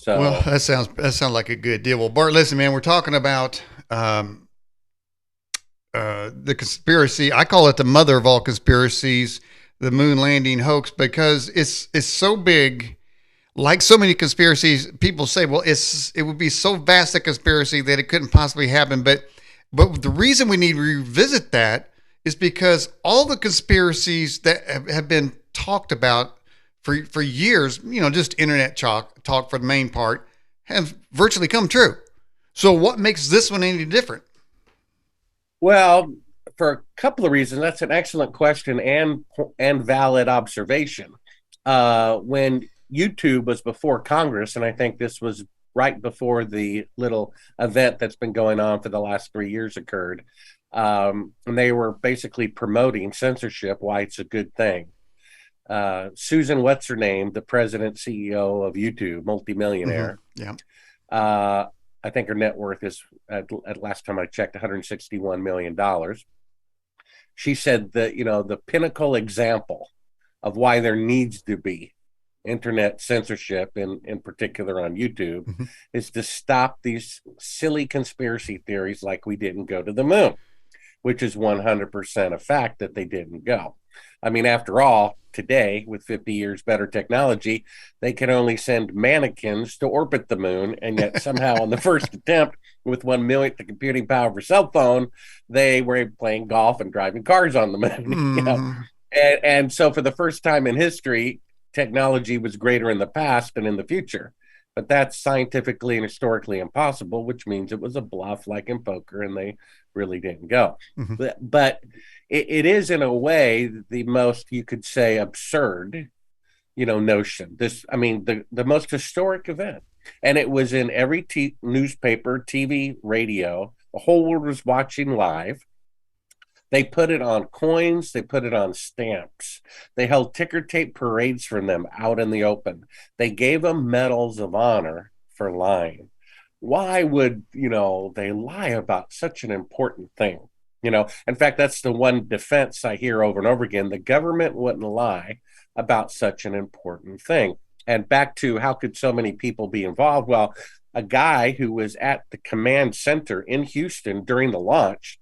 Well, So that sounds like a good deal. Well, Bart, listen, man, we're talking about the conspiracy. I call it the mother of all conspiracies, the moon landing hoax, because it's so big. Like so many conspiracies, people say, well, it would be so vast a conspiracy that it couldn't possibly happen. But the reason we need to revisit that is because all the conspiracies that have been talked about for years, just internet talk for the main part, have virtually come true. So what makes this one any different? well, for a couple of reasons, that's an excellent question and valid observation. When YouTube was before Congress, and I think this was right before the little event that's been going on for the last 3 years occurred, and they were basically promoting censorship, why it's a good thing. Susan, what's her name, the president CEO of YouTube, Mm-hmm. multimillionaire. Yeah. Uh, I think her net worth is, at last time I checked, $161 million. She said that the pinnacle example of why there needs to be internet censorship, in particular on YouTube, Mm-hmm. is to stop these silly conspiracy theories like we didn't go to the moon, which is 100% a fact that they didn't go. I mean, after all, today, with 50 years better technology, they can only send mannequins to orbit the moon. And yet, somehow, on the first attempt, with 1 millionth the computing power of a cell phone, they were playing golf and driving cars on the moon. Mm-hmm. And so, for the first time in history, technology was greater in the past than in the future. But that's scientifically and historically impossible, which means it was a bluff like in poker, and they really didn't go. Mm-hmm. But it is, in a way, the most, you could say, absurd, notion. I mean, the most historic event. And it was in every newspaper, TV, radio. The whole world was watching live. They put it on coins. They put it on stamps. They held ticker tape parades for them out in the open. They gave them medals of honor for lying. Why would, they lie about such an important thing? In fact, that's the one defense I hear over and over again. The government wouldn't lie about such an important thing. And back to how could so many people be involved? Well, a guy who was at the command center in Houston during the launch,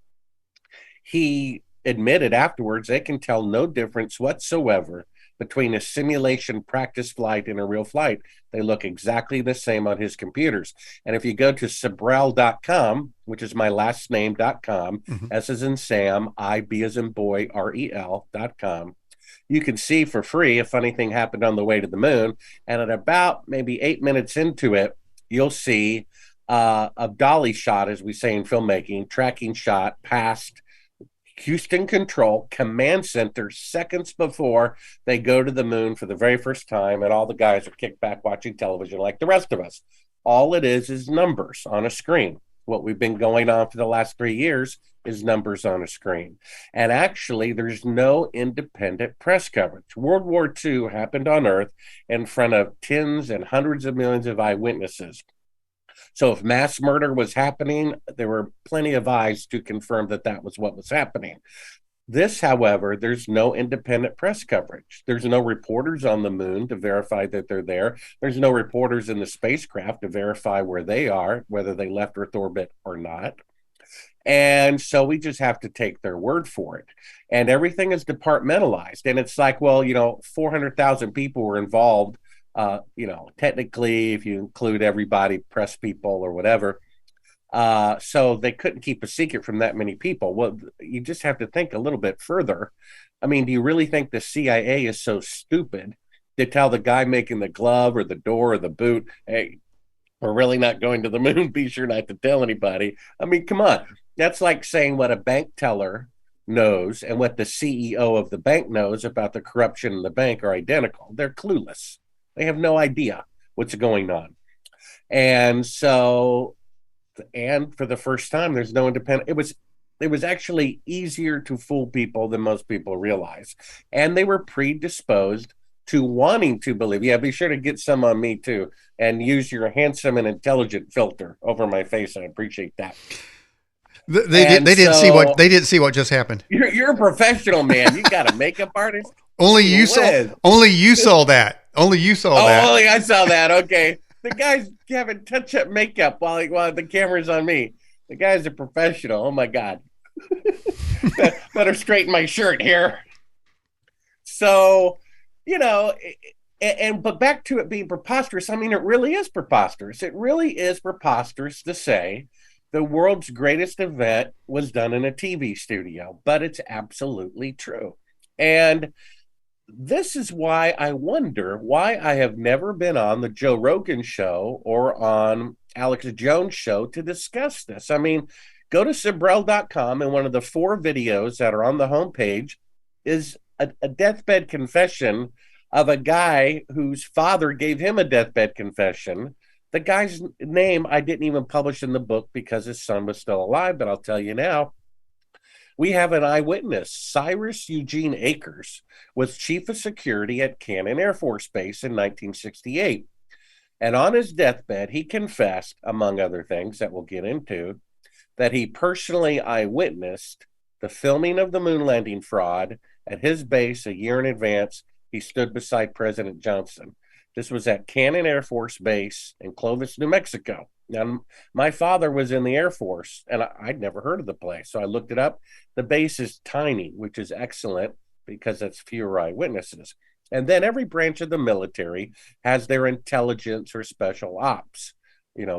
he admitted afterwards they can tell no difference whatsoever between a simulation practice flight and a real flight. They look exactly the same on his computers. And if you go to Sibrel.com, which is my last name.com, Mm-hmm. S as in Sam, I, B as in boy, REL.com, you can see for free a funny thing happened on the way to the moon. And at about maybe 8 minutes into it, you'll see a dolly shot, as we say in filmmaking, tracking shot past Houston Control Command Center seconds before they go to the moon for the very first time, and all the guys are kicked back watching television like the rest of us. All it is numbers on a screen. What we've been going on for the last 3 years is numbers on a screen. And actually, there's no independent press coverage. World War II happened on Earth in front of tens and hundreds of millions of eyewitnesses. So if mass murder was happening, there were plenty of eyes to confirm that that was what was happening. This, however, there's no independent press coverage. There's no reporters on the moon to verify that they're there. There's no reporters in the spacecraft to verify where they are, whether they left Earth orbit or not. And so we just have to take their word for it. And everything is departmentalized. And it's like, well, 400,000 people were involved. Technically, if you include everybody, press people or whatever. So they couldn't keep a secret from that many people. Well, you just have to think a little bit further. I mean, do you really think the CIA is so stupid to tell the guy making the glove or the door or the boot, hey, we're really not going to the moon, be sure not to tell anybody? I mean, come on. That's like saying what a bank teller knows and what the CEO of the bank knows about the corruption in the bank are identical. They're clueless. They have no idea what's going on. And so, and for the first time, there's no independent. It was actually easier to fool people than most people realize. And they were predisposed to wanting to believe. Yeah, be sure to get some on me too, and use your handsome and intelligent filter over my face. I appreciate that. They didn't see what they didn't see what just happened. You're a professional, man. You got a makeup artist. Only you saw that. Only you saw Oh, that. only I saw that. Okay. The guy's having touch-up makeup while the camera's on me. The guy's a professional. Oh my God. Better straighten my shirt here. So, you know, but back to it being preposterous. I mean, it really is preposterous. It really is preposterous to say the world's greatest event was done in a TV studio, but it's absolutely true. And this is why I wonder why I have never been on the Joe Rogan show or on Alex Jones show to discuss this. I mean, go to Sibrel.com, and one of the 4 videos that are on the homepage is a deathbed confession of a guy whose father gave him a deathbed confession. The guy's name I didn't even publish in the book because his son was still alive, but I'll tell you now. We have an eyewitness. Cyrus Eugene Akers was chief of security at Cannon Air Force Base in 1968. And on his deathbed, he confessed, among other things that we'll get into, that he personally eyewitnessed the filming of the moon landing fraud at his base a year in advance. He stood beside President Johnson. This was at Cannon Air Force Base in Clovis, New Mexico. Now, my father was in the Air Force, and I'd never heard of the place. So I looked it up. The base is tiny, which is excellent because that's fewer eyewitnesses. And then every branch of the military has their intelligence or special ops,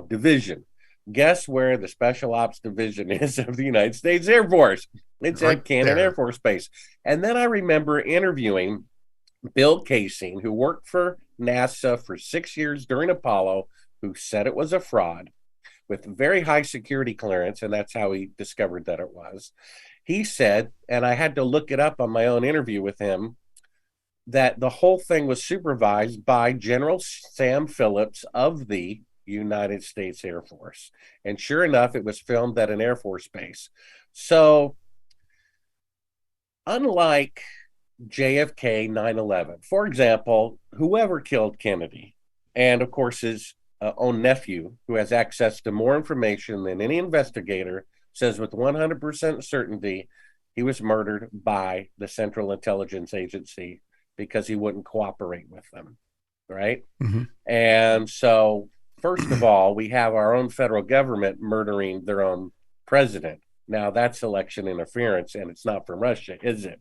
division. Guess where the special ops division is of the United States Air Force? It's right at Cannon Air Force Base. And then I remember interviewing Bill Casing, who worked for NASA for 6 years during Apollo, who said it was a fraud with very high security clearance, and that's how he discovered that it was. He said, and I had to look it up on my own interview with him, that the whole thing was supervised by General Sam Phillips of the United States Air Force. And sure enough, it was filmed at an Air Force base. So, unlike JFK 9/11, for example, whoever killed Kennedy, and of course his own nephew, who has access to more information than any investigator, says with 100% certainty he was murdered by the Central Intelligence Agency because he wouldn't cooperate with them, right? Mm-hmm. And so, first of all, we have our own federal government murdering their own president. Now, that's election interference, and it's not from Russia, is it?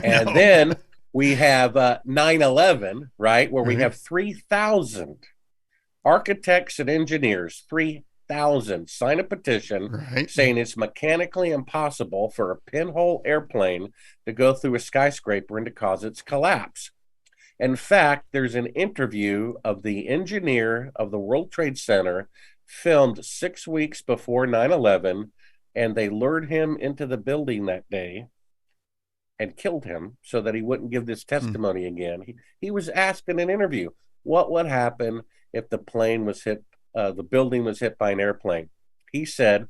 And no. Then we have 9/11, right, where we have 3,000 architects and engineers, 3,000 sign a petition saying it's mechanically impossible for a pinhole airplane to go through a skyscraper and to cause its collapse. In fact, there's an interview of the engineer of the World Trade Center filmed 6 weeks before 9/11, and they lured him into the building that day and killed him so that he wouldn't give this testimony again. He was asked in an interview, what would happen if the plane was hit, the building was hit by an airplane? He said,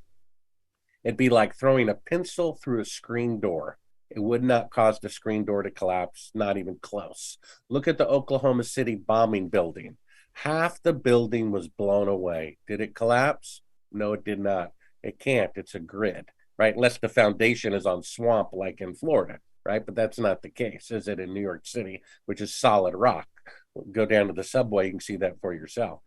it'd be like throwing a pencil through a screen door. It would not cause the screen door to collapse, not even close. Look at the Oklahoma City bombing building. Half the building was blown away. Did it collapse? No, it did not. It can't. It's a grid, right? Unless the foundation is on swamp like in Florida, right? But that's not the case, is it, in New York City, which is solid rock. Go down to the subway, you can see that for yourself.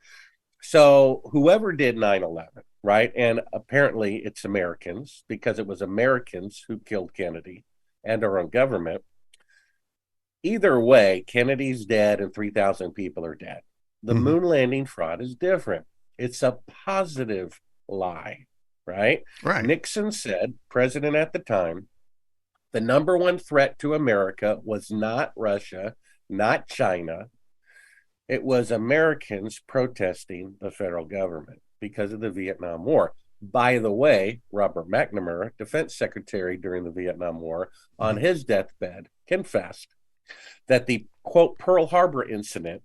So whoever did 9/11, right? And apparently it's Americans, because it was Americans who killed Kennedy and our own government. Either way, Kennedy's dead and 3,000 people are dead. The moon landing fraud is different. It's a positive lie, right? Nixon said, president at the time, the number one threat to America was not Russia, not China. It was Americans protesting the federal government because of the Vietnam War. By the way, Robert McNamara, defense secretary during the Vietnam War, on his deathbed, confessed that the, quote, Pearl Harbor incident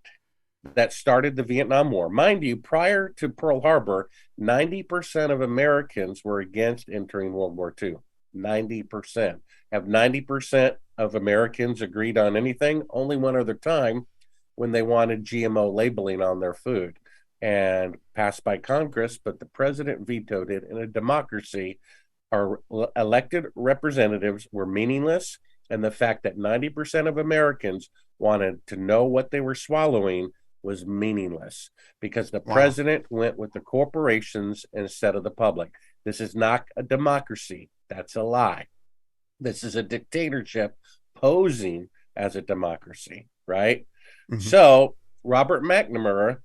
that started the Vietnam War. Mind you, prior to Pearl Harbor, 90% of Americans were against entering World War II. 90%. Have 90% of Americans agreed on anything? Only one other time, when they wanted GMO labeling on their food, and passed by Congress, but the president vetoed it. In a democracy, our elected representatives were meaningless, and the fact that 90% of Americans wanted to know what they were swallowing was meaningless because the Wow. president went with the corporations instead of the public. This is not a democracy. That's a lie. This is a dictatorship posing as a democracy, right? Hmm. So Robert McNamara,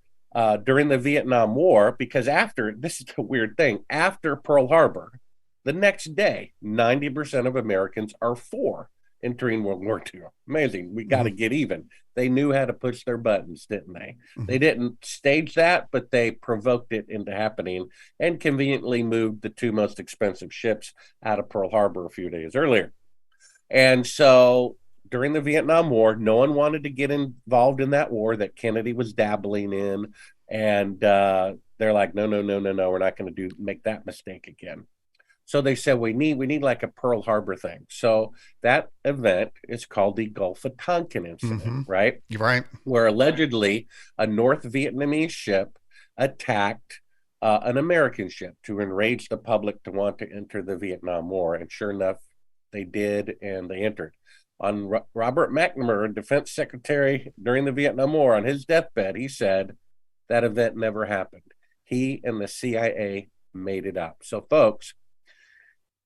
during the Vietnam War, because after, this is a weird thing, after Pearl Harbor, the next day, 90% of Americans are for entering World War II. Amazing. We got Hmm. to get even. They knew how to push their buttons, didn't they? Hmm. They didn't stage that, but they provoked it into happening and conveniently moved the two most expensive ships out of Pearl Harbor a few days earlier. And so during the Vietnam War, no one wanted to get involved in that war that Kennedy was dabbling in. And they're like, no, no, no, no, no, we're not going to make that mistake again. So they said we need like a Pearl Harbor thing. So that event is called the Gulf of Tonkin incident, Hmm. right? You're right. Where allegedly a North Vietnamese ship attacked an American ship to enrage the public to want to enter the Vietnam War. And sure enough, they did, and they entered. On Robert McNamara, defense secretary during the Vietnam War, on his deathbed, he said that event never happened. He and the CIA made it up. So, folks,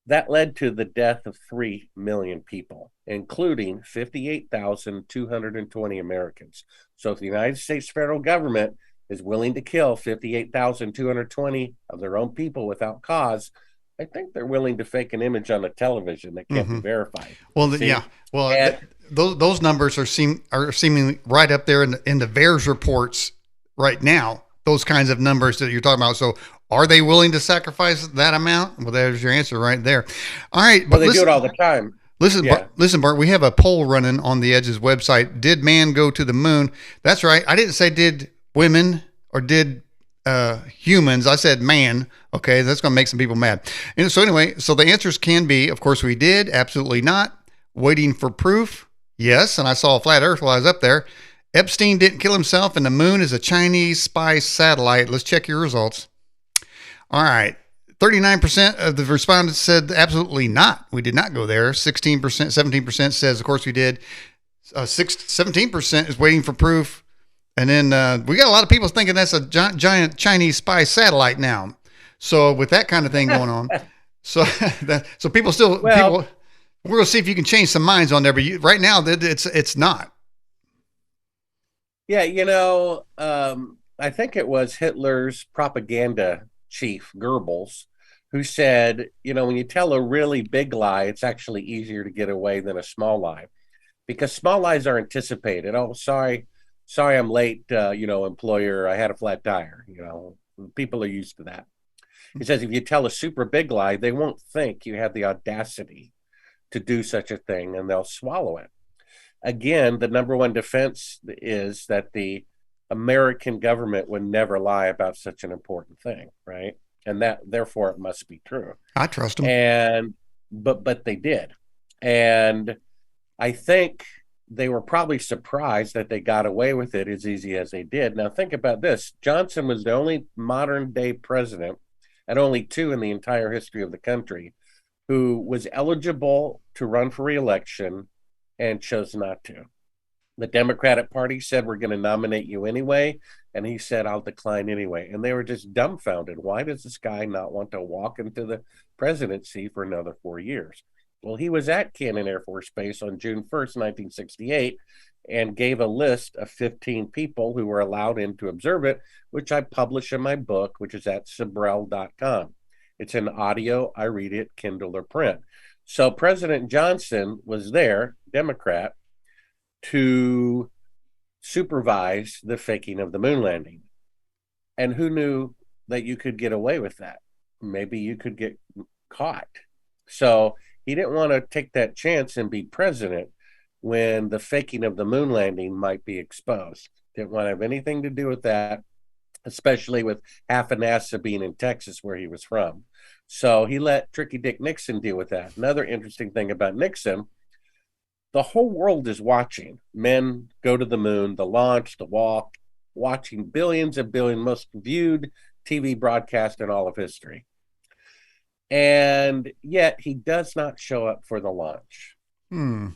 that led to the death of 3 million people, including 58,220 Americans. So if the United States federal government is willing to kill 58,220 of their own people without cause, I think they're willing to fake an image on a television that can't be Hmm. verified. Well, You see? yeah. Well, And those numbers are seemingly right up there in the VAERS reports right now. Those kinds of numbers that you're talking about. So, are they willing to sacrifice that amount? Well, there's your answer right there. All right, well, but they do it listen, all the time. listen, Yeah. Bart, listen, Bart. We have a poll running on the Edge's website. Did man go to the moon? That's right. I didn't say did women or did humans. I said man. Okay, that's going to make some people mad. And so anyway, so the answers can be, of course, we did. Absolutely not. Waiting for proof. Yes, and I saw a flat Earth while I was up there. Epstein didn't kill himself, and the moon is a Chinese spy satellite. Let's check your results. All right. 39% of the respondents said absolutely not. We did not go there. 16%, 17% says, of course, we did. 17% is waiting for proof. And then we got a lot of people thinking that's a giant Chinese spy satellite now. So with that kind of thing going on, so so people still Well, people. We're gonna see if you can change some minds on there, but right now it's not. yeah, I think it was Hitler's propaganda chief, Goebbels, who said, when you tell a really big lie, it's actually easier to get away than a small lie because small lies are anticipated. Oh, sorry, I'm late. Employer, I had a flat tire. People are used to that. He says if you tell a super big lie, they won't think you have the audacity to do such a thing and they'll swallow it. Again, the number one defense is that the American government would never lie about such an important thing, right? And that therefore it must be true. I trust them. And but they did. And I think they were probably surprised that they got away with it as easy as they did. Now think about this. Johnson was the only modern day president, and only two in the entire history of the country, who was eligible to run for re-election and chose not to. The Democratic Party said, we're going to nominate you anyway. And he said, I'll decline anyway. And they were just dumbfounded. Why does this guy not want to walk into the presidency for another 4 years? Well, he was at Cannon Air Force Base on June 1st, 1968, and gave a list of 15 people who were allowed in to observe it, which I publish in my book, which is at Sibrel.com. It's an audio. I read it, Kindle or print. So President Johnson was there, Democrat, to supervise the faking of the moon landing. And who knew that you could get away with that? Maybe you could get caught. So he didn't want to take that chance and be president when the faking of the moon landing might be exposed. Didn't want to have anything to do with that, especially with half of NASA being in Texas, where he was from. So he let Tricky Dick Nixon deal with that. Another interesting thing about Nixon, the whole world is watching men go to the moon, the launch, the walk, watching billions and billions, most viewed TV broadcast in all of history. And yet he does not show up for the launch. Hmm.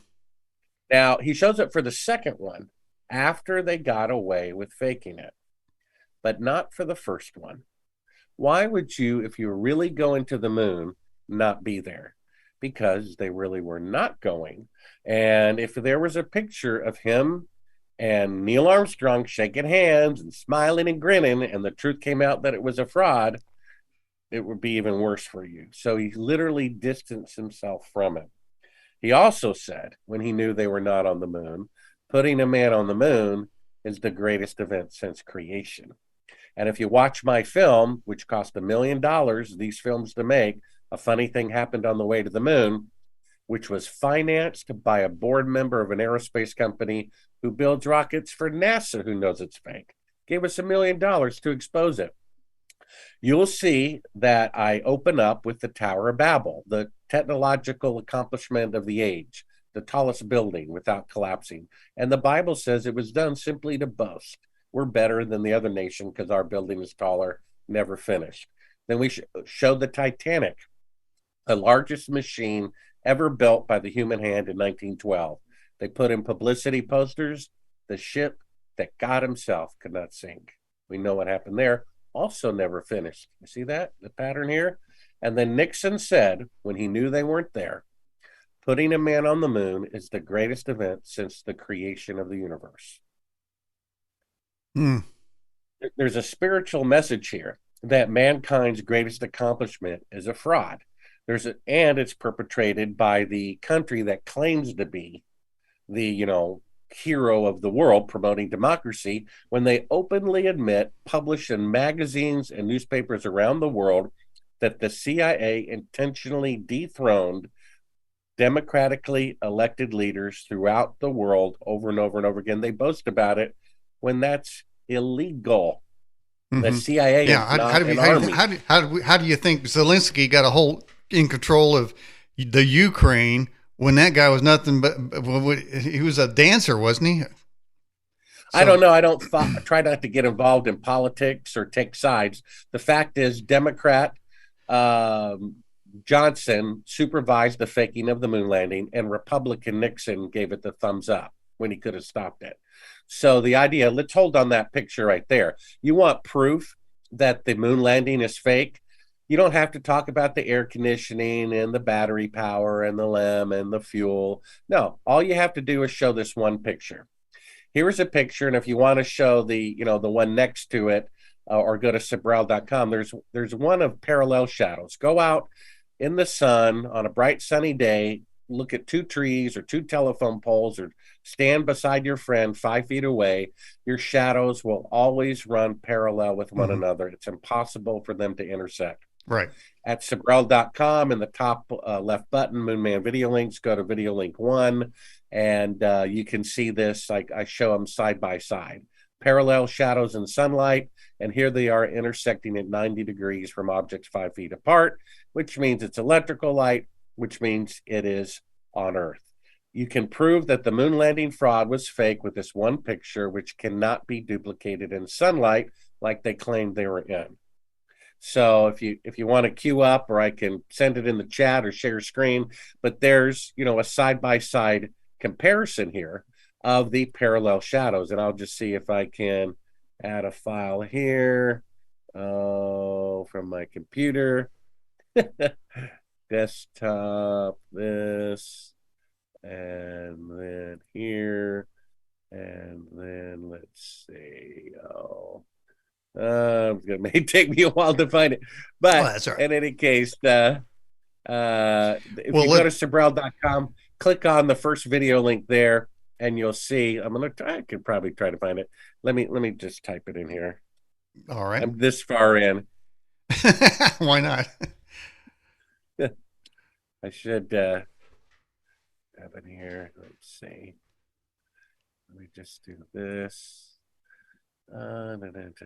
Now, he shows up for the second one, after they got away with faking it, but not for the first one. Why would you, if you were really going to the moon, not be there? Because they really were not going. And if there was a picture of him and Neil Armstrong shaking hands and smiling and grinning, and the truth came out that it was a fraud, it would be even worse for you. So he literally distanced himself from it. He also said, when he knew they were not on the moon, putting a man on the moon is the greatest event since creation. And if you watch my film, which cost $1 million, these films to make, A Funny Thing Happened on the Way to the Moon, which was financed by a board member of an aerospace company who builds rockets for NASA, who knows it's fake, gave us $1 million to expose it. You'll see that I open up with the Tower of Babel, the technological accomplishment of the age, the tallest building without collapsing. And the Bible says it was done simply to boast. We're better than the other nation because our building is taller, never finished. Then we showed the Titanic, the largest machine ever built by the human hand in 1912. They put in publicity posters. The ship that God himself could not sink. We know what happened there. Also never finished. You see that? The pattern here? And then Nixon said, when he knew they weren't there, putting a man on the moon is the greatest event since the creation of the universe. There's a spiritual message here that mankind's greatest accomplishment is a fraud. And it's perpetrated by the country that claims to be the, hero of the world promoting democracy, when they openly admit, publish in magazines and newspapers around the world, that the CIA intentionally dethroned democratically elected leaders throughout the world over and over and over again. They boast about it when that's illegal. The CIA is not an army. How do you think Zelensky got a hold in control of the Ukraine when that guy was nothing but he was a dancer, wasn't he? I don't know. I don't try not to get involved in politics or take sides. The fact is, Democrat Johnson supervised the faking of the moon landing, and Republican Nixon gave it the thumbs up when he could have stopped it. So the idea, let's hold on that picture right there. You want proof that the moon landing is fake? You don't have to talk about the air conditioning and the battery power and the LEM and the fuel. No, all you have to do is show this one picture. Here's a picture, and if you want to show the one next to it, or go to Sibrel.com, there's one of parallel shadows. Go out in the sun on a bright sunny day, look at two trees or two telephone poles, or stand beside your friend 5 feet away. Your shadows will always run parallel with one another. It's impossible for them to intersect. Right. At Sibrel.com, in the top left button, Moonman video links, go to video link 1, and you can see this. I show them side by side. Parallel shadows in sunlight, and here they are intersecting at 90 degrees from objects 5 feet apart, which means it's electrical light, which means it is on Earth. You can prove that the moon landing fraud was fake with this one picture, which cannot be duplicated in sunlight like they claimed they were in. So if you want to queue up, or I can send it in the chat or share screen, but there's a side-by-side comparison here of the parallel shadows. And I'll just see if I can add a file here from my computer. Desktop, this, and then here, and then let's see. It may take me a while to find it, but that's all right. In any case, if you go to Sibrel.com, click on the first video link there, and you'll see. I could probably try to find it. Let me just type it in here. All right. I'm this far in. Why not? I should have it here. Let's see. Let me just do this. Let's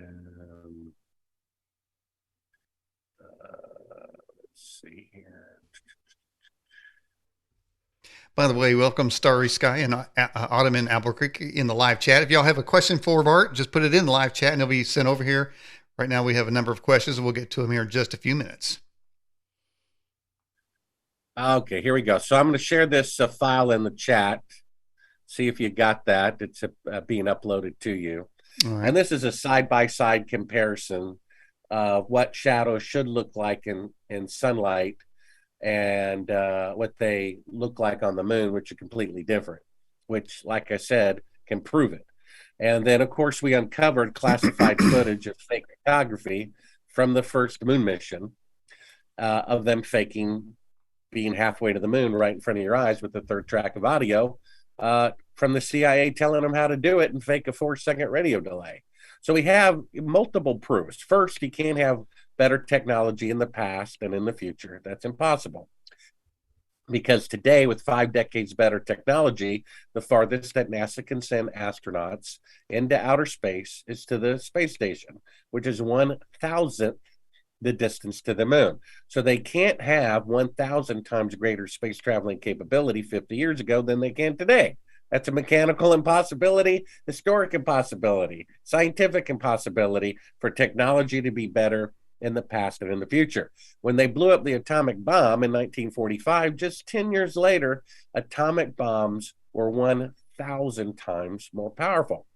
see here. By the way, welcome Starry Sky and Autumn in Albuquerque in the live chat. If y'all have a question for Bart, just put it in the live chat and it'll be sent over here. Right now we have a number of questions, and we'll get to them here in just a few minutes. Okay, here we go. So I'm going to share this file in the chat See if you got that. It's being uploaded to you. All right. And this is a side-by-side comparison of what shadows should look like in sunlight and what they look like on the moon, which are completely different, which, like I said, can prove it. And then, of course, we uncovered classified footage of fake photography from the first moon mission of them faking being halfway to the moon right in front of your eyes with the third track of audio from the CIA telling them how to do it and fake a 4-second radio delay. So we have multiple proofs. First, you can't have better technology in the past and in the future. That's impossible. Because today, with 5 decades better technology, the farthest that NASA can send astronauts into outer space is to the space station, which is 1,000th the distance to the moon. So they can't have 1,000 times greater space traveling capability 50 years ago than they can today. That's a mechanical impossibility, historic impossibility, scientific impossibility for technology to be better in the past and in the future. When they blew up the atomic bomb in 1945, just 10 years later, atomic bombs were 1,000 times more powerful.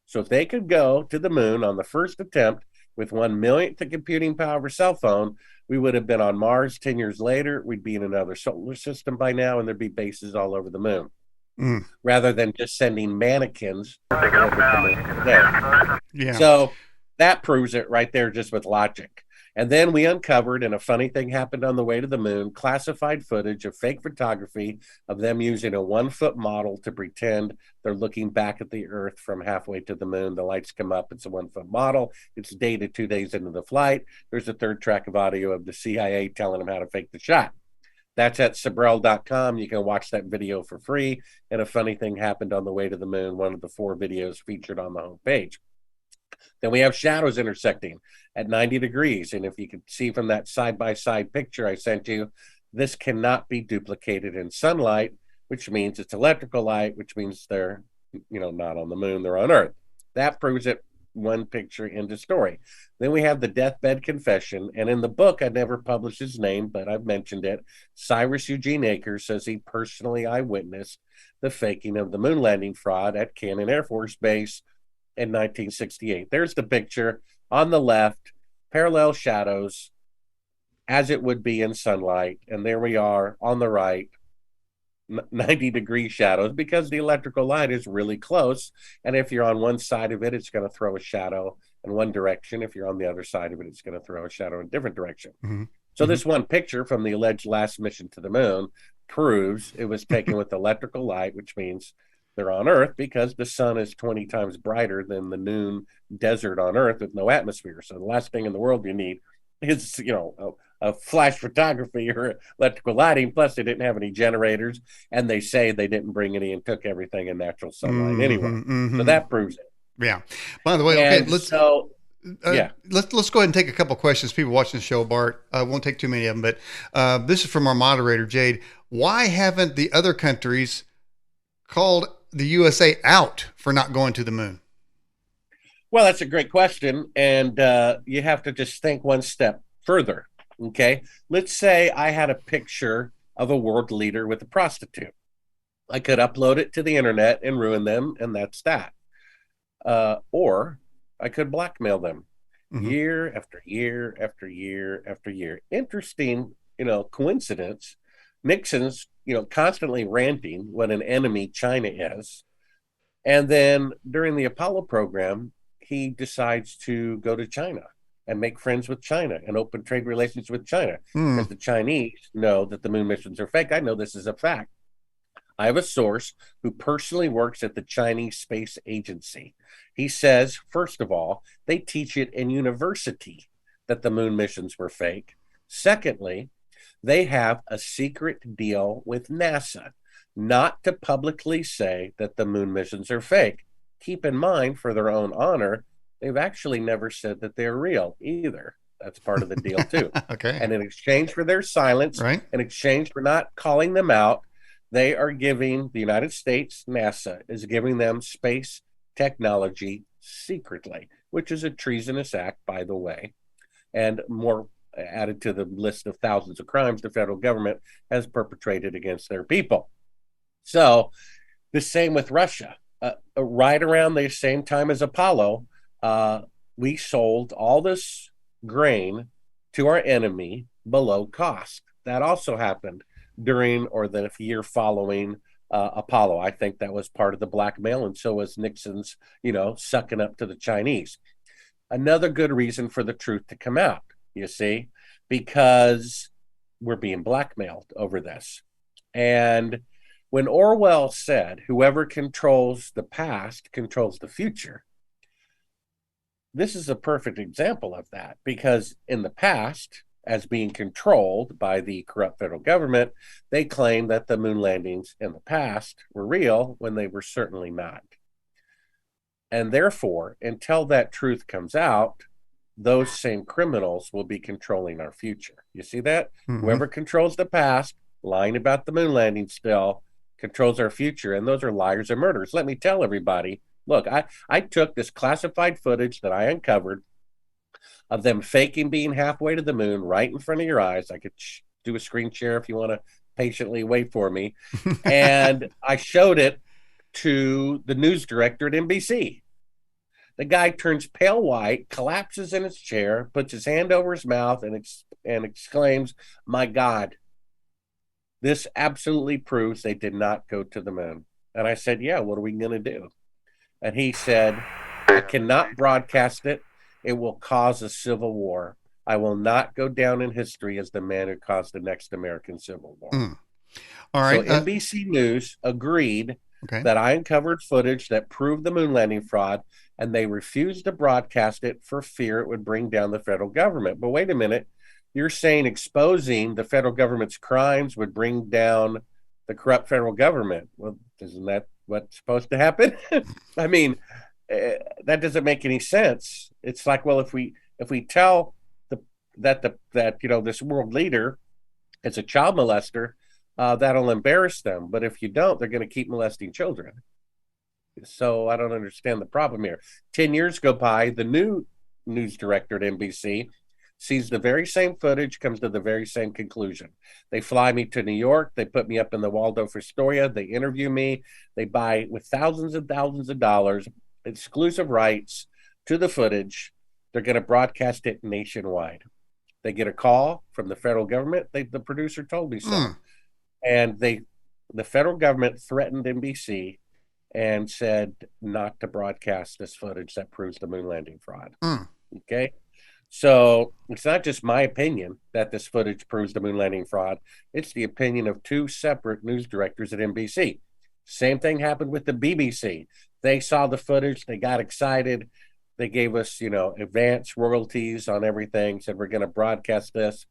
So if they could go to the moon on the first attempt with 1/1,000,000th the computing power of a cell phone, we would have been on Mars. 10 years later, we'd be in another solar system by now, and there'd be bases all over the moon. Rather than just sending mannequins over the moon. Yeah. So that proves it right there just with logic. And then we uncovered, and a funny thing happened on the way to the moon, classified footage of fake photography of them using a 1-foot model to pretend they're looking back at the Earth from halfway to the moon. The lights come up. It's a 1-foot model. It's dated 2 days into the flight. There's a third track of audio of the CIA telling them how to fake the shot. That's at Sibrel.com. You can watch that video for free. And a funny thing happened on the way to the moon, one of the 4 videos featured on the homepage. Then we have shadows intersecting at 90 degrees. And if you can see from that side-by-side picture I sent you, this cannot be duplicated in sunlight, which means it's electrical light, which means they're, not on the moon, they're on Earth. That proves it. One picture into story. Then we have the deathbed confession. And in the book, I never published his name, but I've mentioned it. Cyrus Eugene Akers says he personally eyewitnessed the faking of the moon landing fraud at Cannon Air Force Base in 1968. There's the picture on the left, parallel shadows as it would be in sunlight. And there we are on the right, 90-degree shadows, because the electrical light is really close. And if you're on one side of it, it's going to throw a shadow in one direction. If you're on the other side of it, it's going to throw a shadow in a different direction. So this one picture from the alleged last mission to the moon proves it was taken with electrical light, which means they're on Earth, because the sun is 20 times brighter than the noon desert on Earth with no atmosphere. So the last thing in the world you need is, a flash photography or electrical lighting. Plus, they didn't have any generators, and they say they didn't bring any and took everything in natural sunlight anyway. So that proves it. Yeah. By the way, okay, let's go ahead and take a couple questions. People watching the show, Bart, won't take too many of them, but this is from our moderator, Jade. Why haven't the other countries called the USA out for not going to the moon? Well, that's a great question, and you have to just think one step further. Okay, let's say I had a picture of a world leader with a prostitute. I could upload it to the internet and ruin them, and that's that. Or I could blackmail them year after year after year after year. Interesting, coincidence. Nixon's, constantly ranting what an enemy China is. And then during the Apollo program, he decides to go to China and make friends with China and open trade relations with China, because the Chinese know that the moon missions are fake. I know this is a fact. I have a source who personally works at the Chinese Space Agency. He says, first of all, they teach it in university that the moon missions were fake. Secondly, they have a secret deal with NASA not to publicly say that the moon missions are fake. Keep in mind, for their own honor, they've actually never said that they're real either. That's part of the deal too. Okay. And in exchange for their silence, in exchange for not calling them out, they are giving the United States, NASA is giving them space technology secretly, which is a treasonous act, by the way, and more added to the list of thousands of crimes the federal government has perpetrated against their people. So The same with Russia. Right around the same time as Apollo, we sold all this grain to our enemy below cost. That also happened during or the year following Apollo. I think that was part of the blackmail, and so was Nixon's, sucking up to the Chinese. Another good reason for the truth to come out, you see, because we're being blackmailed over this. And when Orwell said, whoever controls the past controls the future, this is a perfect example of that, because in the past, as being controlled by the corrupt federal government, they claimed that the moon landings in the past were real when they were certainly not. And therefore, until that truth comes out, those same criminals will be controlling our future. You see that? Mm-hmm. Whoever controls the past, lying about the moon landing still, controls our future. And those are liars and murderers. Let me tell everybody, look, I took this classified footage that I uncovered of them faking being halfway to the moon right in front of your eyes. I could do a screen share if you want to patiently wait for me. And I showed it to the news director at NBC. The guy turns pale white, collapses in his chair, puts his hand over his mouth, and exclaims, "My God, this absolutely proves they did not go to the moon." And I said, "Yeah, what are we going to do?" And he said, "I cannot broadcast it. It will cause a civil war. I will not go down in history as the man who caused the next American Civil War." All right. So NBC News agreed that I uncovered footage that proved the moon landing fraud, and they refused to broadcast it for fear it would bring down the federal government. But wait a minute. You're saying exposing the federal government's crimes would bring down the corrupt federal government. Well, isn't that what's supposed to happen? I mean, that doesn't make any sense. It's like, well, if we tell that this world leader is a child molester, that'll embarrass them. But if you don't, they're going to keep molesting children. So I don't understand the problem here. 10 years go by, the new news director at NBC sees the very same footage, comes to the very same conclusion. They fly me to New York. They put me up in the Waldorf Astoria. They interview me. They buy, with thousands and thousands of dollars, exclusive rights to the footage. They're going to broadcast it nationwide. They get a call from the federal government. The producer told me so. And the federal government threatened NBC and said not to broadcast this footage that proves the moon landing fraud. Okay? So it's not just my opinion that this footage proves the moon landing fraud. It's the opinion of two separate news directors at NBC. Same thing happened with the BBC. They saw the footage. They got excited. They gave us, advance royalties on everything, said we're going to broadcast this.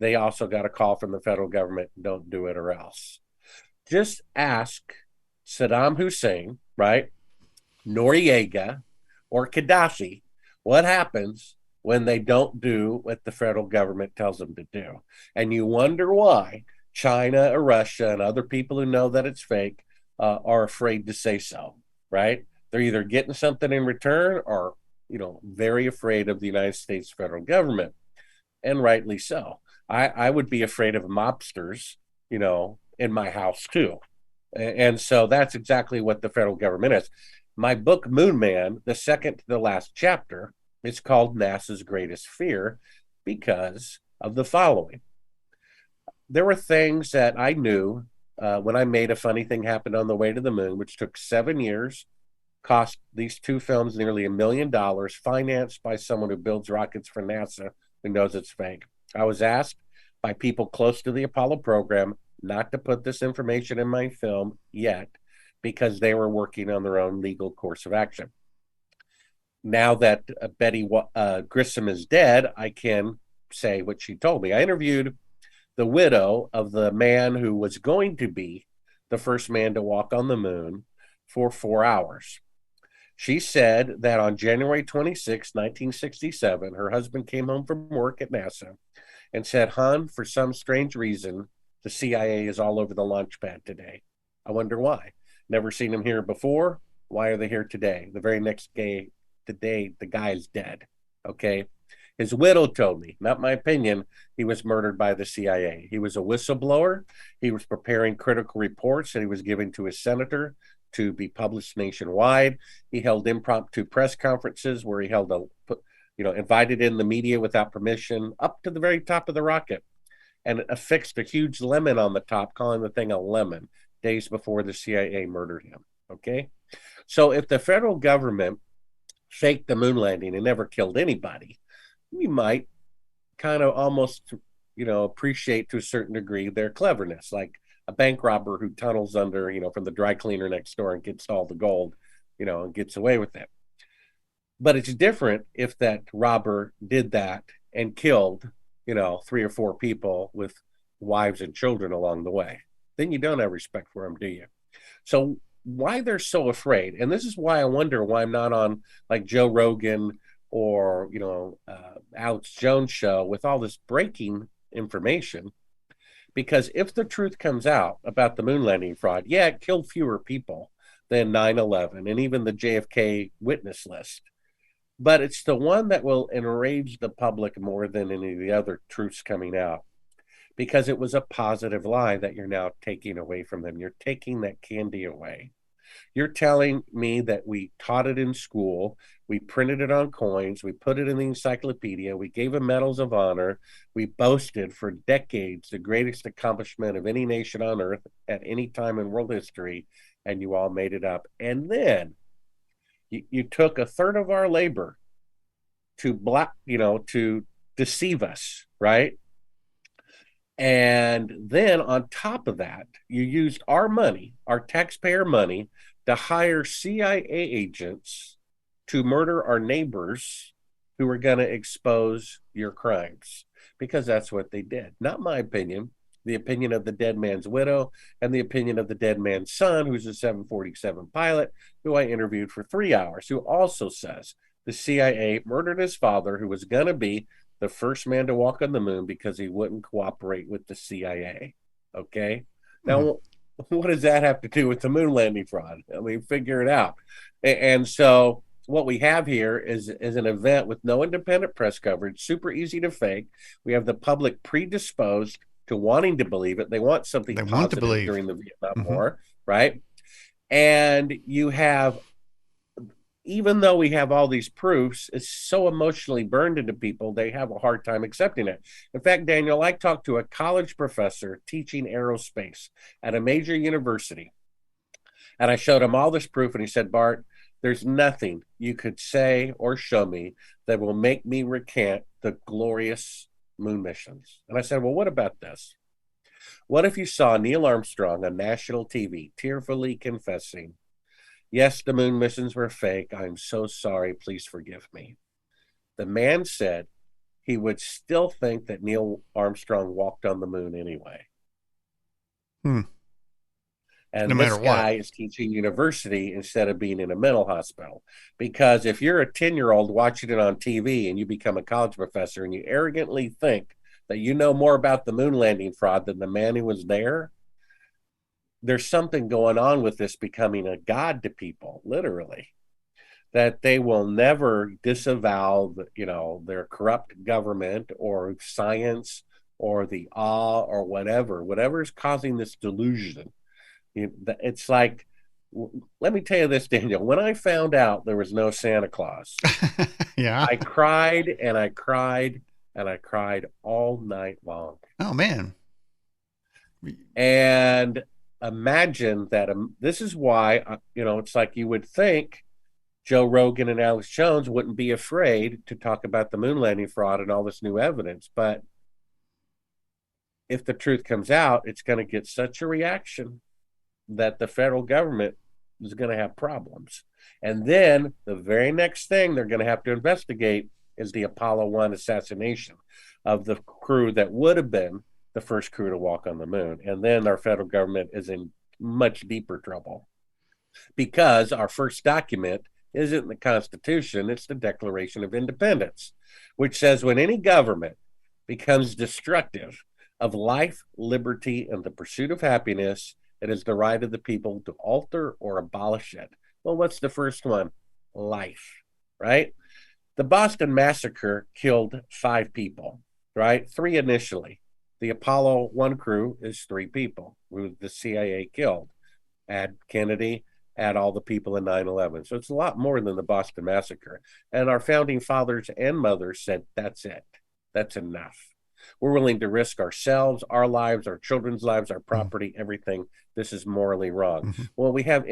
They also got a call from the federal government, don't do it or else. Just ask Saddam Hussein, right, Noriega, or Gaddafi, what happens when they don't do what the federal government tells them to do. And you wonder why China or Russia and other people who know that it's fake are afraid to say so, right? They're either getting something in return or, very afraid of the United States federal government, and rightly so. I would be afraid of mobsters, in my house too. And so that's exactly what the federal government is. My book, Moon Man, the second to the last chapter, it's called NASA's Greatest Fear because of the following. There were things that I knew when I made A Funny Thing Happened on the Way to the Moon, which took 7 years, cost these two films nearly $1 million, financed by someone who builds rockets for NASA who knows it's fake. I was asked by people close to the Apollo program not to put this information in my film yet because they were working on their own legal course of action. Now that Betty Grissom is dead, I can say what she told me. I interviewed the widow of the man who was going to be the first man to walk on the moon for 4 hours. She said that on January 26, 1967, her husband came home from work at NASA and said, "Hon, for some strange reason, the CIA is all over the launch pad today. I wonder why. Never seen them here before. Why are they here today?" The very next day, the guy is dead. Okay. His widow told me, not my opinion, he was murdered by the CIA. He was a whistleblower. He was preparing critical reports that he was giving to his senator to be published nationwide. He held impromptu press conferences where he held invited in the media without permission up to the very top of the rocket and affixed a huge lemon on the top, calling the thing a lemon, days before the CIA murdered him. Okay. So if the federal government faked the moon landing and never killed anybody, we might kind of almost, appreciate to a certain degree their cleverness, like a bank robber who tunnels under, from the dry cleaner next door and gets all the gold, and gets away with it. But it's different if that robber did that and killed, 3 or 4 people with wives and children along the way. Then you don't have respect for them, do you? So why they're so afraid, and this is why I wonder why I'm not on like Joe Rogan or Alex Jones show with all this breaking information, because if the truth comes out about the moon landing fraud, yeah, it killed fewer people than 9/11 and even the JFK witness list, but it's the one that will enrage the public more than any of the other truths coming out, because it was a positive lie that you're now taking away from them. You're taking that candy away. You're telling me that we taught it in school, we printed it on coins, we put it in the encyclopedia, we gave them medals of honor, we boasted for decades the greatest accomplishment of any nation on earth at any time in world history, and you all made it up. And then you took a third of our labor to deceive us, right? And then on top of that, you used our money, our taxpayer money, to hire CIA agents to murder our neighbors who were going to expose your crimes, because that's what they did. Not my opinion, the opinion of the dead man's widow and the opinion of the dead man's son, who's a 747 pilot, who I interviewed for 3 hours, who also says the CIA murdered his father, who was going to be the first man to walk on the moon because he wouldn't cooperate with the CIA. Okay. Now, what does that have to do with the moon landing fraud? I mean, figure it out. And so what we have here is an event with no independent press coverage, super easy to fake. We have the public predisposed to wanting to believe it. They want something positive during the Vietnam War, right? And you have, even though we have all these proofs, it's so emotionally burned into people, they have a hard time accepting it. In fact, Daniel, I talked to a college professor teaching aerospace at a major university, and I showed him all this proof, and he said, Bart, there's nothing you could say or show me that will make me recant the glorious moon missions. And I said, well, what about this? What if you saw Neil Armstrong on national TV tearfully confessing, yes, the moon missions were fake. I'm so sorry. Please forgive me. The man said he would still think that Neil Armstrong walked on the moon anyway. And no this guy is teaching university instead of being in a mental hospital. Because if you're a 10-year-old watching it on TV and you become a college professor and you arrogantly think that you know more about the moon landing fraud than the man who was there, there's something going on with this becoming a god to people, literally, that they will never disavow, their corrupt government or science or the awe or whatever is causing this delusion. It's like, let me tell you this, Daniel, when I found out there was no Santa Claus, yeah, I cried and I cried and I cried all night long. Oh, man. And imagine that this is why, it's like you would think Joe Rogan and Alex Jones wouldn't be afraid to talk about the moon landing fraud and all this new evidence. But if the truth comes out, it's going to get such a reaction that the federal government is going to have problems. And then the very next thing they're going to have to investigate is the Apollo 1 assassination of the crew that would have been the first crew to walk on the moon. And then our federal government is in much deeper trouble, because our first document isn't the Constitution, it's the Declaration of Independence, which says when any government becomes destructive of life, liberty, and the pursuit of happiness, it is the right of the people to alter or abolish it. Well, what's the first one? Life, right? The Boston Massacre killed 5 people, right? 3 initially. The Apollo 1 crew is 3 people who the CIA killed. Add Kennedy, add all the people in 9/11. So it's a lot more than the Boston Massacre. And our founding fathers and mothers said, that's it. That's enough. We're willing to risk ourselves, our lives, our children's lives, our property, everything. This is morally wrong. Mm-hmm. Well, we have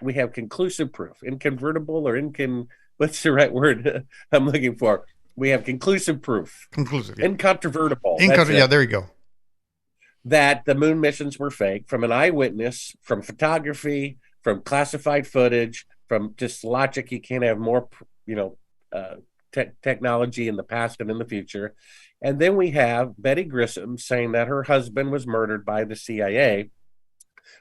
we have conclusive proof, inconvertible or what's the right word I'm looking for? We have conclusive proof. Conclusive. Yeah. Incontrovertible. Yeah, there you go. That the moon missions were fake from an eyewitness, from photography, from classified footage, from just logic. You can't have more, technology in the past and in the future. And then we have Betty Grissom saying that her husband was murdered by the CIA,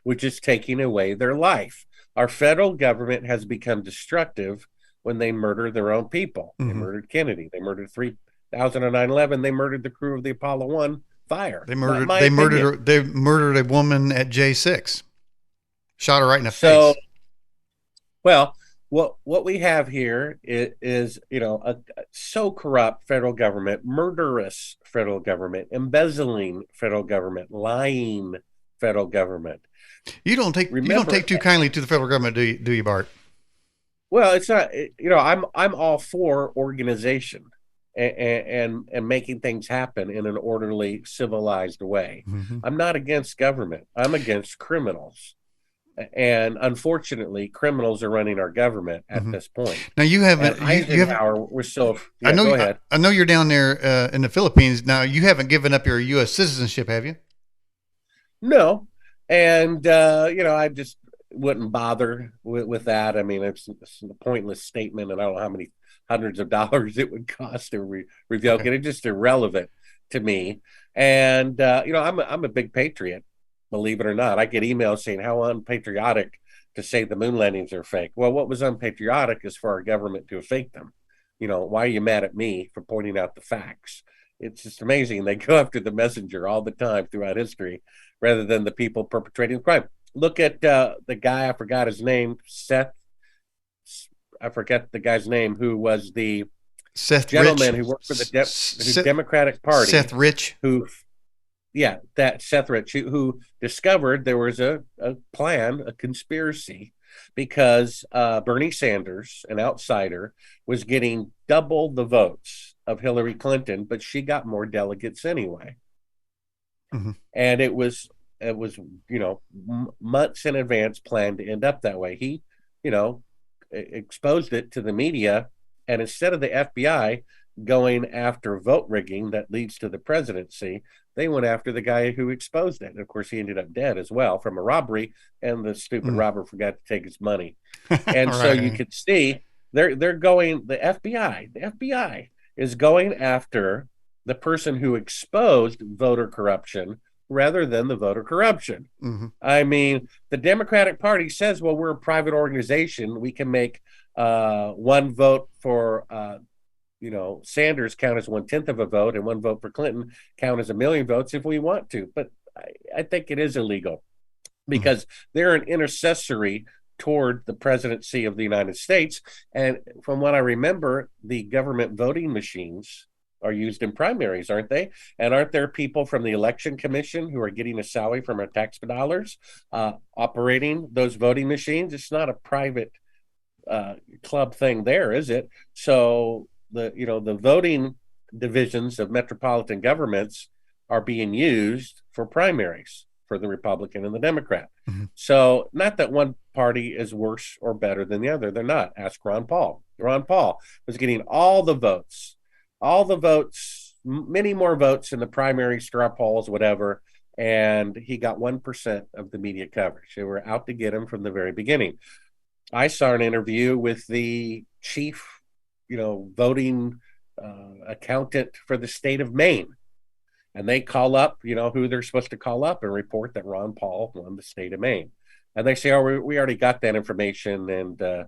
which is taking away their life. Our federal government has become destructive when they murder their own people. Mm-hmm. They murdered Kennedy. They murdered 3,000 on 9/11. They murdered the crew of the Apollo 1 fire. They murdered a woman at J6. Shot her right in the face. Well, what we have here is a so corrupt federal government, murderous federal government, embezzling federal government, lying federal government. You don't take too kindly to the federal government, do you, Bart? Well, it's not. I'm all for organization and making things happen in an orderly, civilized way. Mm-hmm. I'm not against government. I'm against criminals. And unfortunately, criminals are running our government at this point. Now you haven't. We're still. Yeah, go ahead. I know you're down there in the Philippines now. You haven't given up your U.S. citizenship, have you? No, and I just wouldn't bother with that. I mean, it's a pointless statement, and I don't know how many hundreds of dollars it would cost to revoke it. It's just irrelevant to me. And I'm a big patriot. Believe it or not, I get emails saying how unpatriotic to say the moon landings are fake. Well, what was unpatriotic is for our government to have faked them. Why are you mad at me for pointing out the facts? It's just amazing. They go after the messenger all the time throughout history rather than the people perpetrating the crime. Look at the guy, I forgot his name, Seth. I forget the guy's name, who was the gentleman who worked for the Democratic Party. Seth Rich. That Seth Rich, who discovered there was a plan, a conspiracy, because Bernie Sanders, an outsider, was getting double the votes of Hillary Clinton, but she got more delegates anyway. Mm-hmm. And it was months in advance planned to end up that way. He, exposed it to the media, and instead of the FBI going after vote rigging that leads to the presidency, they went after the guy who exposed it. And of course, he ended up dead as well from a robbery, and the stupid robber forgot to take his money. And so you could see they're going, the FBI is going after the person who exposed voter corruption rather than the voter corruption. Mm-hmm. I mean, the Democratic Party says, well, we're a private organization. We can make one vote for Sanders count as 1/10 of a vote, and one vote for Clinton count as 1,000,000 votes if we want to. But I think it is illegal because they're an intercessory toward the presidency of the United States. And from what I remember, the government voting machines are used in primaries, aren't they? And aren't there people from the Election Commission who are getting a salary from our tax dollars operating those voting machines? It's not a private club thing there, is it? So the voting divisions of metropolitan governments are being used for primaries for the Republican and the Democrat. Mm-hmm. So not that one party is worse or better than the other. They're not. Ask Ron Paul. Ron Paul was getting all the votes, many more votes in the primary straw polls, whatever. And he got 1% of the media coverage. They were out to get him from the very beginning. I saw an interview with the chief voting accountant for the state of Maine. And they call up, who they're supposed to call up and report that Ron Paul won the state of Maine. And they say, oh, we already got that information. And,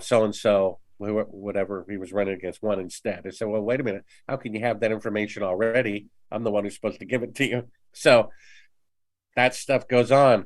so-and-so, whatever, he was running against one instead. I said, well, wait a minute. How can you have that information already? I'm the one who's supposed to give it to you. So that stuff goes on.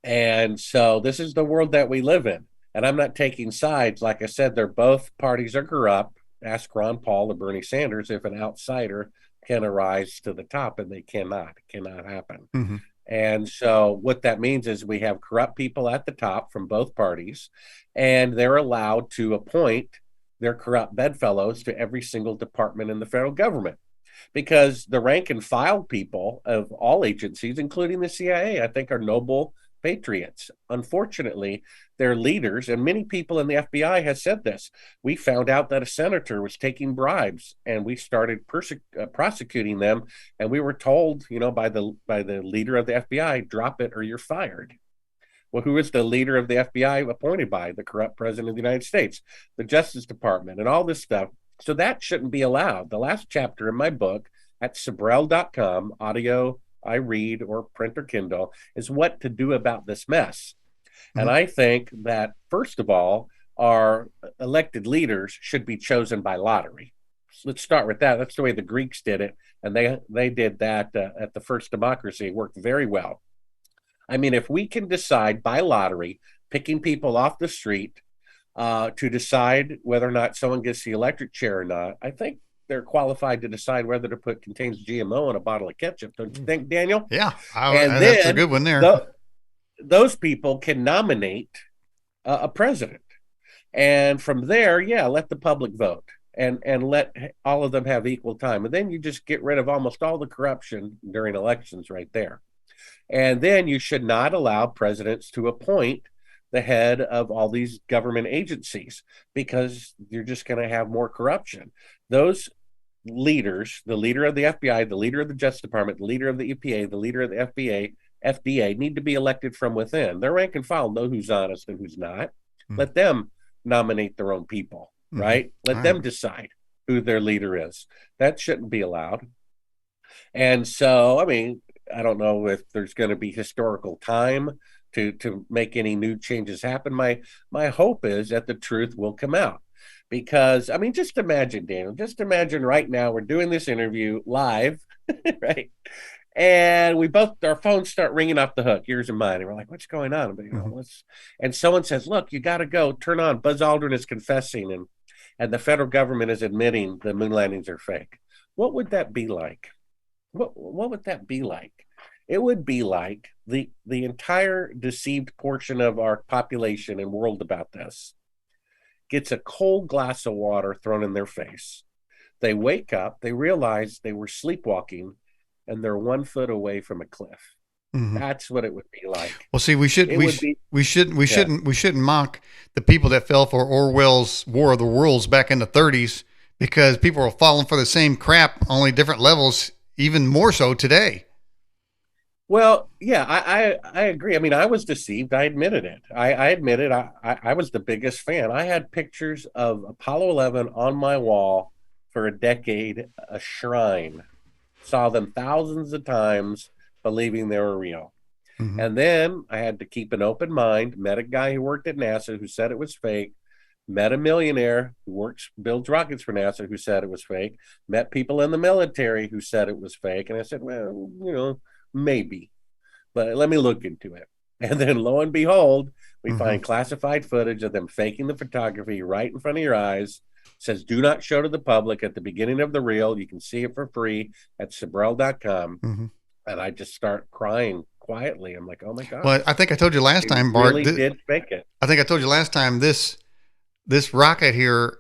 And so this is the world that we live in. And I'm not taking sides. Like I said, they're both parties are corrupt. Ask Ron Paul or Bernie Sanders if an outsider can arise to the top, and they cannot. It cannot happen. Mm-hmm. And so what that means is we have corrupt people at the top from both parties, and they're allowed to appoint their corrupt bedfellows to every single department in the federal government, because the rank and file people of all agencies, including the CIA, I think are noble patriots. Unfortunately, their leaders, and many people in the FBI has said this, we found out that a senator was taking bribes, and we started prosecuting them, and we were told, by the leader of the FBI, drop it or you're fired. Well, who is the leader of the FBI appointed by? The corrupt president of the United States, the Justice Department, and all this stuff. So that shouldn't be allowed. The last chapter in my book at Sibrel.com, audio I read or print or Kindle, is what to do about this mess. Mm-hmm. And I think that, first of all, our elected leaders should be chosen by lottery. So let's start with that. That's the way the Greeks did it. And they did that at the first democracy. It worked very well. I mean, if we can decide by lottery, picking people off the street to decide whether or not someone gets the electric chair or not, I think they're qualified to decide whether to put contains GMO in a bottle of ketchup. Don't you think, Daniel? Yeah, that's a good one there. Those people can nominate a president. And from there, let the public vote and let all of them have equal time. And then you just get rid of almost all the corruption during elections right there. And then you should not allow presidents to appoint the head of all these government agencies, because you're just going to have more corruption. Those leaders, the leader of the FBI, the leader of the Justice Department, the leader of the EPA, the leader of the FDA need to be elected from within. Their rank and file know who's honest and who's not. Mm-hmm. Let them nominate their own people, right? Mm-hmm. Let them decide who their leader is. That shouldn't be allowed. And so, I mean, I don't know if there's going to be historical time to make any new changes happen. My hope is that the truth will come out. Because, I mean, just imagine, Daniel, right now we're doing this interview live, right? And our phones start ringing off the hook, yours and mine. And we're like, what's going on? But, and someone says, look, you got to go, turn on. Buzz Aldrin is confessing, and the federal government is admitting the moon landings are fake. What would that be like? What would that be like? It would be like the entire deceived portion of our population and world about this gets a cold glass of water thrown in their face. They wake up, they realize they were sleepwalking, and they're 1 foot away from a cliff. Mm-hmm. That's what it would be like. Well, see, we shouldn't mock the people that fell for Orwell's War of the Worlds back in the 30s, because people are falling for the same crap, only different levels, even more so today. Well, yeah, I agree. I mean, I was deceived. I admitted it. I admitted I was the biggest fan. I had pictures of Apollo 11 on my wall for a decade, a shrine. Saw them thousands of times, believing they were real. Mm-hmm. And then I had to keep an open mind. Met a guy who worked at NASA who said it was fake. Met a millionaire who builds rockets for NASA who said it was fake. Met people in the military who said it was fake. And I said, well, maybe, but let me look into it. And then lo and behold, we find classified footage of them faking the photography right in front of your eyes. It says, do not show to the public at the beginning of the reel. You can see it for free at Sibrel.com. Mm-hmm. And I just start crying quietly. I'm like, oh my God. Well, I think I told you last time, Bart. Really did fake it. I think I told you last time this rocket here,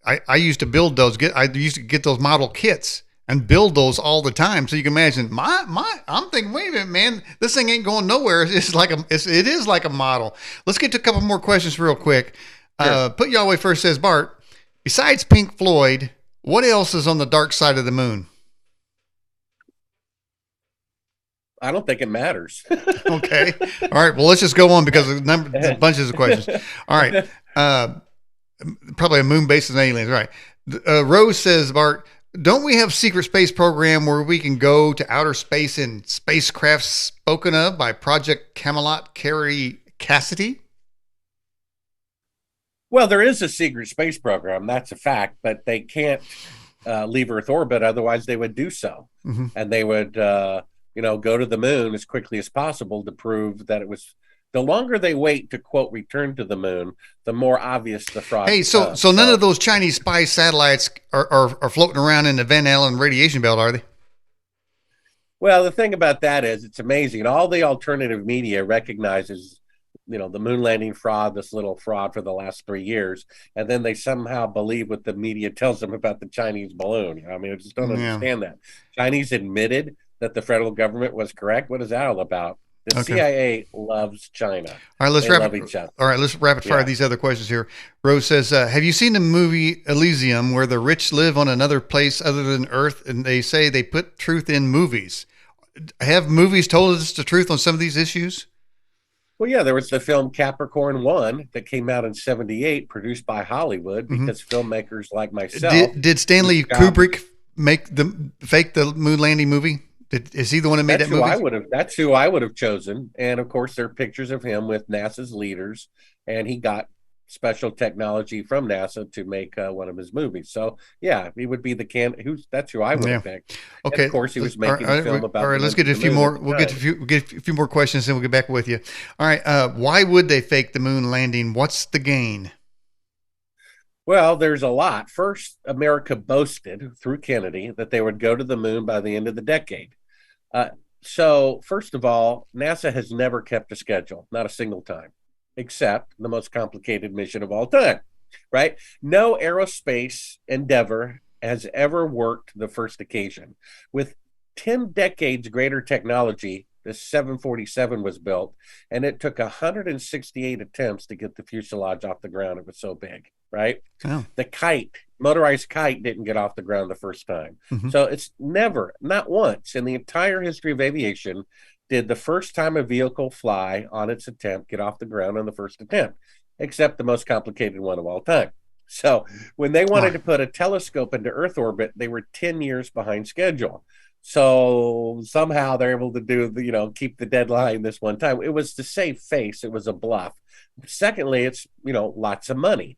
I used to build those. I used to get those model kits and build those all the time. So you can imagine I'm thinking, wait a minute, man, this thing ain't going nowhere. It is like a model. Let's get to a couple more questions real quick. Sure. Put Yahweh First says, Bart, besides Pink Floyd, what else is on the dark side of the moon? I don't think it matters. Okay. All right. Well, let's just go on, because there's bunches of questions. All right. Probably a moon base and aliens. Right. Rose says, Bart, don't we have a secret space program where we can go to outer space in spacecraft spoken of by Project Camelot Carrie Cassidy? Well, there is a secret space program. That's a fact, but they can't leave Earth orbit. Otherwise, they would do so. Mm-hmm. And they would, go to the moon as quickly as possible to prove that it was The longer they wait to quote return to the moon, the more obvious the fraud Hey, becomes. so none of those Chinese spy satellites are floating around in the Van Allen radiation belt, are they? Well, the thing about that is it's amazing. All the alternative media recognizes, the moon landing fraud, this little fraud for the last 3 years, and then they somehow believe what the media tells them about the Chinese balloon. I mean, I just don't Yeah. understand that. Chinese admitted that the federal government was correct. What is that all about? The Okay. CIA loves China. All right, let's They wrap love it. each other. All right, let's rapid fire Yeah. these other questions here. Rose says, "Have you seen the movie Elysium, where the rich live on another place other than Earth, and they say they put truth in movies? Have movies told us the truth on some of these issues?" Well, yeah, there was the film Capricorn One that came out in '78, produced by Hollywood, Mm-hmm. because filmmakers like myself. Did Stanley Kubrick fake the moon landing movie? Is he the one that made That's that who movie? I would have. That's who I would have chosen. And of course, there are pictures of him with NASA's leaders, and he got special technology from NASA to make one of his movies. So yeah, he would be the can. That's who I would have picked. And Okay. of course, he was All right, making a film about. all right, let's get a few more. We'll get a few more questions, and we'll get back with you. All right. Why would they fake the moon landing? What's the gain? Well, there's a lot. First, America boasted through Kennedy that they would go to the moon by the end of the decade. So, first of all, NASA has never kept a schedule, not a single time, except the most complicated mission of all time, right? No aerospace endeavor has ever worked the first occasion. With 10 decades greater technology, the 747 was built, and it took 168 attempts to get the fuselage off the ground. It was so big, right? Oh. The motorized kite, didn't get off the ground the first time. Mm-hmm. So it's never, not once in the entire history of aviation, did the first time a vehicle fly on its attempt get off the ground on the first attempt, except the most complicated one of all time. So when they wanted to put a telescope into Earth orbit, they were 10 years behind schedule. So somehow they're able to keep the deadline this one time. It was to save face. It was a bluff. Secondly, it's, lots of money.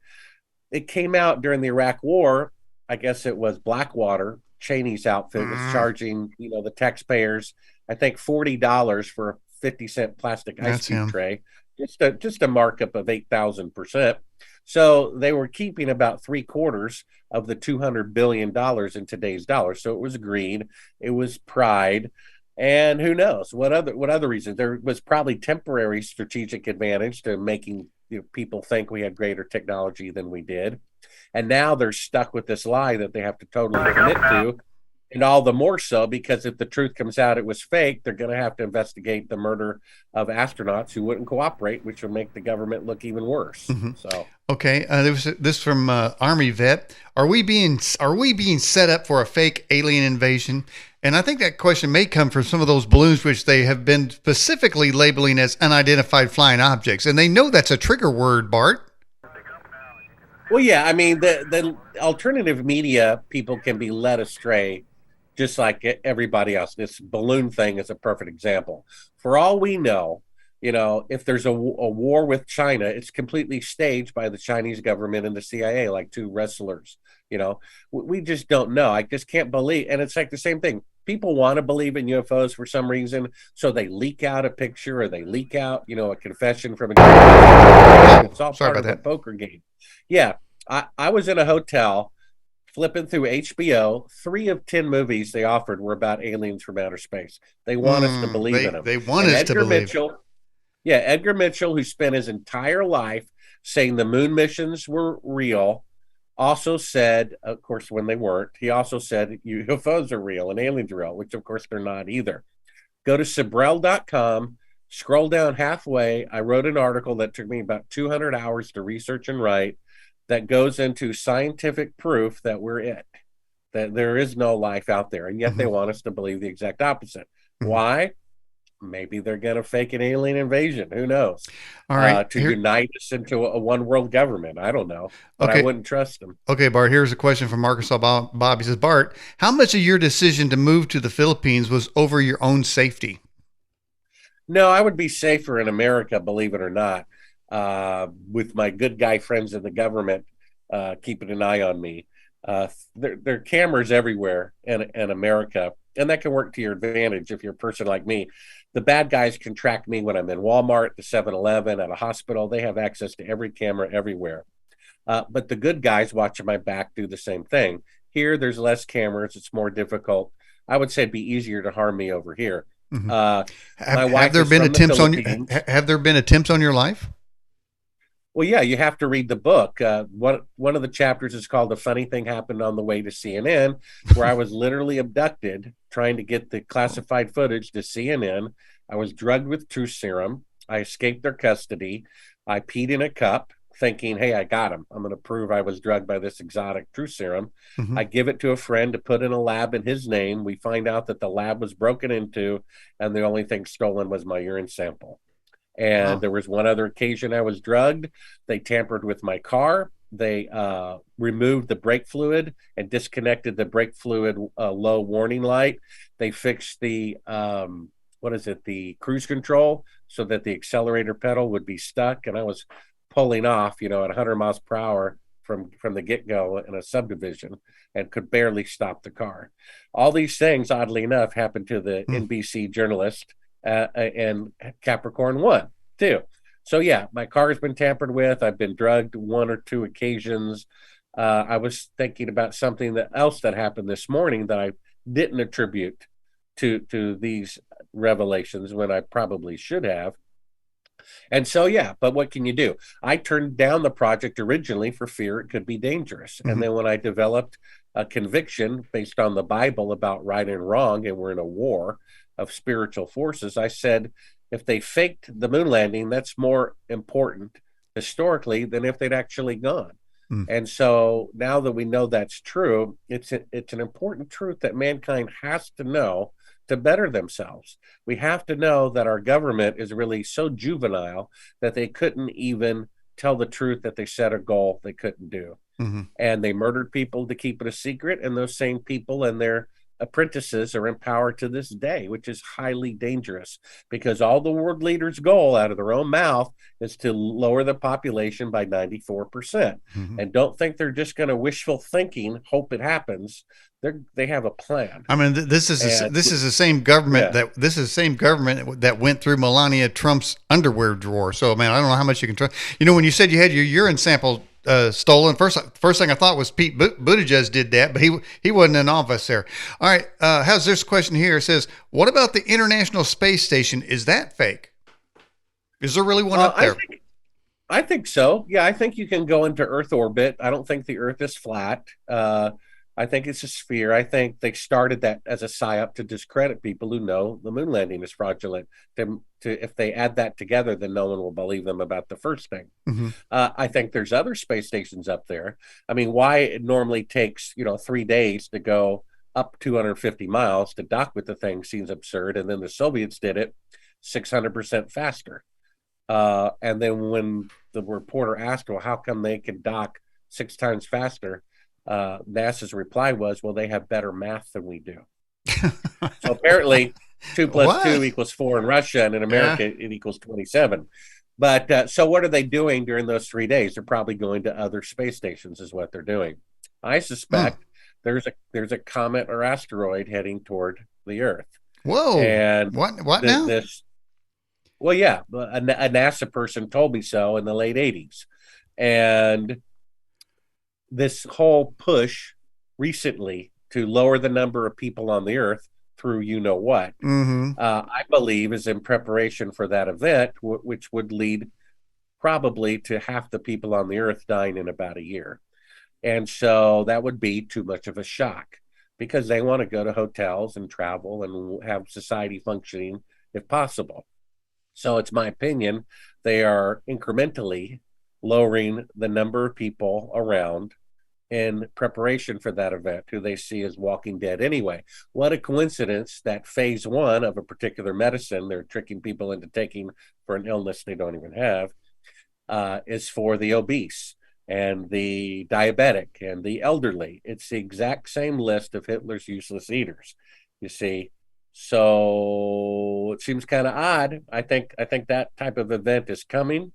It came out during the Iraq War. I guess it was Blackwater, Cheney's outfit, was charging, the taxpayers, I think $40 for a 50-cent plastic ice cube tray, just a markup of 8,000%. So they were keeping about 3/4 of the $200 billion in today's dollars. So it was greed, it was pride, and who knows what other reasons. There was probably temporary strategic advantage to making people think we had greater technology than we did. And now they're stuck with this lie that they have to totally admit to. And all the more so because if the truth comes out it was fake, they're going to have to investigate the murder of astronauts who wouldn't cooperate, which will make the government look even worse. Mm-hmm. So okay, there was this from Army vet. Are we being set up for a fake alien invasion? And I think that question may come from some of those balloons which they have been specifically labeling as unidentified flying objects, and they know that's a trigger word, Bart. Well, yeah, I mean the alternative media people can be led astray just like everybody else. This balloon thing is a perfect example. For all we know, if there's a war with China, it's completely staged by the Chinese government and the CIA, like two wrestlers. We just don't know. I just can't believe. And it's like the same thing. People want to believe in UFOs for some reason, so they leak out a picture or they leak out, a confession from a. It's all part of a poker game. Yeah, I was in a hotel flipping through HBO. 3 of 10 movies they offered were about aliens from outer space. They want us to believe in them. They want us to believe. Edgar Mitchell, who spent his entire life saying the moon missions were real, also said, of course, when they weren't, he also said UFOs are real and aliens are real, which of course they're not either. Go to Sibrel.com, scroll down halfway. I wrote an article that took me about 200 hours to research and write that goes into scientific proof that we're it, that there is no life out there. And yet they want us to believe the exact opposite. Why? Maybe they're going to fake an alien invasion. Who knows? All right. To unite us into a one world government. I don't know, but I wouldn't trust them. Okay, Bart, here's a question from Arkansas Bob. He says, Bart, how much of your decision to move to the Philippines was over your own safety? No, I would be safer in America, believe it or not. With my good guy friends in the government keeping an eye on me. There are cameras everywhere in America, and that can work to your advantage if you're a person like me. The bad guys can track me when I'm in Walmart, the 7-Eleven, at a hospital. They have access to every camera everywhere. But the good guys watching my back do the same thing. Here, there's less cameras. It's more difficult. I would say it'd be easier to harm me over here. Mm-hmm. My Have wife there is been from the attempts on Philippines. have there been attempts on your life? Well, yeah, you have to read the book. One of the chapters is called "The Funny Thing Happened on the Way to CNN," where I was literally abducted trying to get the classified footage to CNN. I was drugged with truth serum. I escaped their custody. I peed in a cup, thinking, "Hey, I got him. I'm going to prove I was drugged by this exotic truth serum." Mm-hmm. I give it to a friend to put in a lab in his name. We find out that the lab was broken into, and the only thing stolen was my urine sample. And Wow. there was one other occasion I was drugged. They tampered with my car. They removed the brake fluid and disconnected the brake fluid low warning light. They fixed the the cruise control so that the accelerator pedal would be stuck, and I was pulling off, at 100 miles per hour from the get go in a subdivision, and could barely stop the car. All these things, oddly enough, happened to the NBC journalist and Capricorn 1 too. So yeah, my car has been tampered with. I've been drugged one or two occasions. I was thinking about something else that happened this morning that I didn't attribute to these revelations when I probably should have. And so, yeah, but what can you do? I turned down the project originally for fear it could be dangerous. Mm-hmm. And then when I developed a conviction based on the Bible about right and wrong, and we're in a war of spiritual forces, I said, if they faked the moon landing, that's more important historically than if they'd actually gone. And so now that we know that's true, it's an important truth that mankind has to know to better themselves. We have to know that our government is really so juvenile that they couldn't even tell the truth that they set a goal they couldn't do. Mm-hmm. And they murdered people to keep it a secret, and those same people and their apprentices are in power to this day, which is highly dangerous because all the world leaders' goal out of their own mouth is to lower the population by 94%. Mm-hmm. And don't think they're just going to wishful thinking, hope it happens. They have a plan. I mean, this is the same government that went through Melania Trump's underwear drawer. So, man, I don't know how much you can trust. When you said you had your urine sample stolen, first thing I thought was Pete Buttigieg did that, but he wasn't in office there. All right, how's this question here? It says, what about the International Space Station? Is that fake? Is there really one up there? I think so. Yeah, I think you can go into Earth orbit. I don't think the Earth is flat. I think it's a sphere. I think they started that as a psyop to discredit people who know the moon landing is fraudulent. If they add that together, then no one will believe them about the first thing. Mm-hmm. I think there's other space stations up there. I mean, why it normally takes 3 days to go up 250 miles to dock with the thing seems absurd. And then the Soviets did it 600% faster. And then when the reporter asked, well, how come they can dock 6 times faster? NASA's reply was, well, they have better math than we do. So apparently 2 + 2 equals 4 in Russia, and in America it equals 27. But so what are they doing during those 3 days? They're probably going to other space stations is what they're doing. I suspect there's a comet or asteroid heading toward the Earth. Whoa. And what now? Well, yeah, a NASA person told me so in the late 80s. And this whole push recently to lower the number of people on the Earth through what, I believe is in preparation for that event, which would lead probably to half the people on the Earth dying in about a year. And so that would be too much of a shock because they want to go to hotels and travel and have society functioning if possible. So it's my opinion they are incrementally lowering the number of people around in preparation for that event, who they see as walking dead anyway. What a coincidence that phase 1 of a particular medicine they're tricking people into taking for an illness they don't even have is for the obese and the diabetic and the elderly. It's the exact same list of Hitler's useless eaters, you see. So it seems kind of odd. I think that type of event is coming.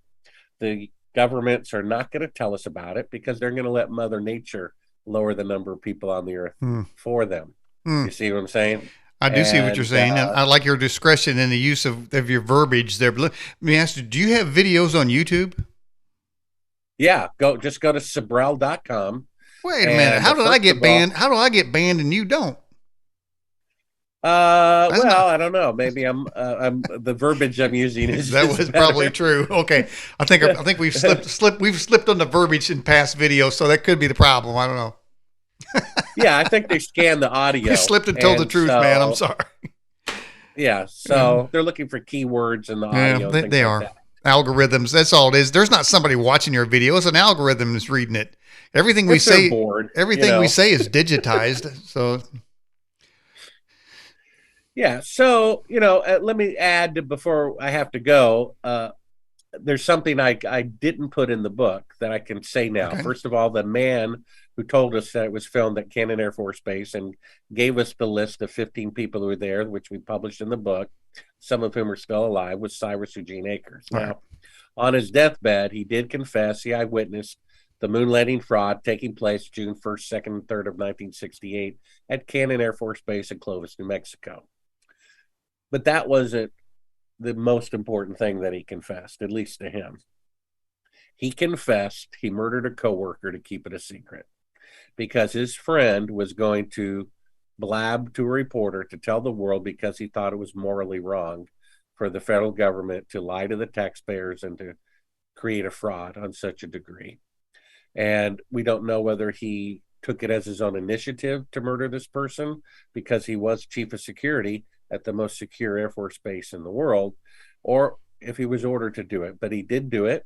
The governments are not going to tell us about it because they're going to let Mother Nature lower the number of people on the Earth for them. You see what I'm saying? I do see what you're And saying, and I like your discretion in the use of your verbiage there. But let me ask you, do you have videos on YouTube? yeah, just go to Sibrel.com. Wait a minute. And How did I first get of all, banned? How do I get banned and you don't? That's well, not. I don't know. Maybe I'm the verbiage I'm using That is was probably better. true. Okay, I think we've slipped on the verbiage in past videos, so that could be the problem. I don't know. Yeah, I think they scanned the We audio, slipped and told the and truth, man. I'm so sorry. yeah, Yeah, so they're looking for keywords in the yeah, audio and things they like are that. algorithms. That's all it is. There's not somebody watching your video. It's an algorithm that's reading it. Everything we If they're say, bored, everything we say is digitized. So Yeah. So, let me add before I have to go. There's something I didn't put in the book that I can say now. okay, First of all, the man who told us that it was filmed at Cannon Air Force Base and gave us the list of 15 people who were there, which we published in the book, some of whom are still alive, was Cyrus Eugene Akers. all right. Now, on his deathbed, he did confess he eyewitnessed the moon landing fraud taking place June 1st, 2nd, and 3rd of 1968 at Cannon Air Force Base in Clovis, New Mexico. But that wasn't the most important thing that he confessed, at least to him. He confessed he murdered a coworker to keep it a secret because his friend was going to blab to a reporter to tell the world because he thought it was morally wrong for the federal government to lie to the taxpayers and to create a fraud on such a degree. And we don't know whether he took it as his own initiative to murder this person because he was chief of security at the most secure Air Force base in the world, or if he was ordered to do it. But he did do it,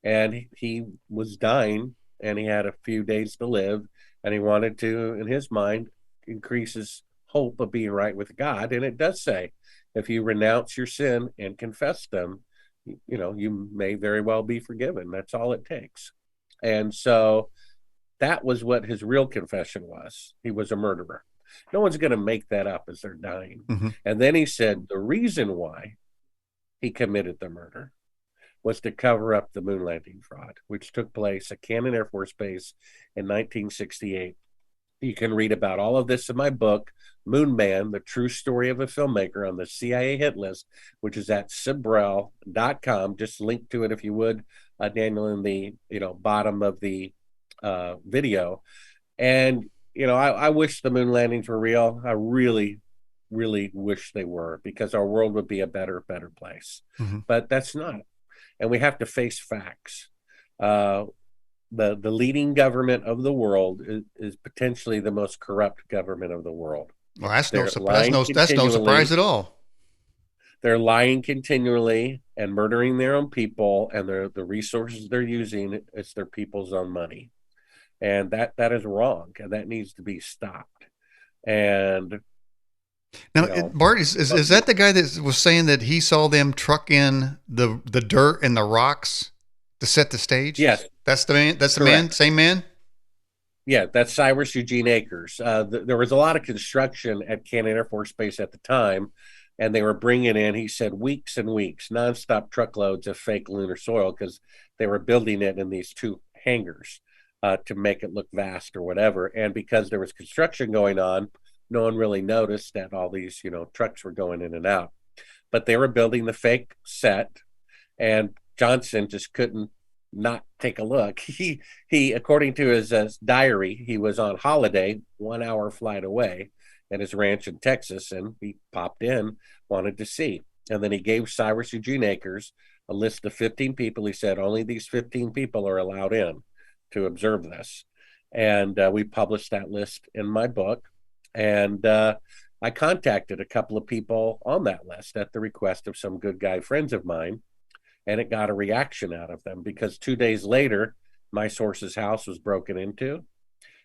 and he was dying, and he had a few days to live, and he wanted to, in his mind, increase his hope of being right with God. And it does say, if you renounce your sin and confess them, you may very well be forgiven. That's all it takes. And so that was what his real confession was. He was a murderer. No one's going to make that up as they're dying. Mm-hmm. And then he said the reason why he committed the murder was to cover up the moon landing fraud, which took place at Cannon Air Force Base in 1968. You can read about all of this in my book, Moon Man, the true story of a filmmaker on the CIA hit list, which is at Sibrel.com. Just link to it if you would, Daniel, in the bottom of the video. And I wish the moon landings were real. I really, really wish they were, because our world would be a better place. Mm-hmm. But that's not. And we have to face facts. The leading government of the world is potentially the most corrupt government of the world. Well, that's no surprise at all. They're lying continually and murdering their own people, and the resources they're using, it's their people's own money. And that is wrong, and that needs to be stopped. And now, Bart, is that the guy that was saying that he saw them truck in the dirt and the rocks to set the stage? Yes, that's the man. That's the correct. man. Same man. Yeah, that's Cyrus Eugene Akers. There was a lot of construction at Cannon Air Force Base at the time, and they were bringing in, he said, weeks and weeks, nonstop truckloads of fake lunar soil, because they were building it in these two hangars to make it look vast or whatever. And because there was construction going on, no one really noticed that all these, trucks were going in and out. But they were building the fake set, and Johnson just couldn't not take a look. He according to his diary, he was on holiday 1 hour flight away at his ranch in Texas, and he popped in, wanted to see. And then he gave Cyrus Eugene Akers a list of 15 people. He said only these 15 people are allowed in to observe this. And we published that list in my book. And I contacted a couple of people on that list at the request of some good guy friends of mine, and it got a reaction out of them, because 2 days later, my source's house was broken into.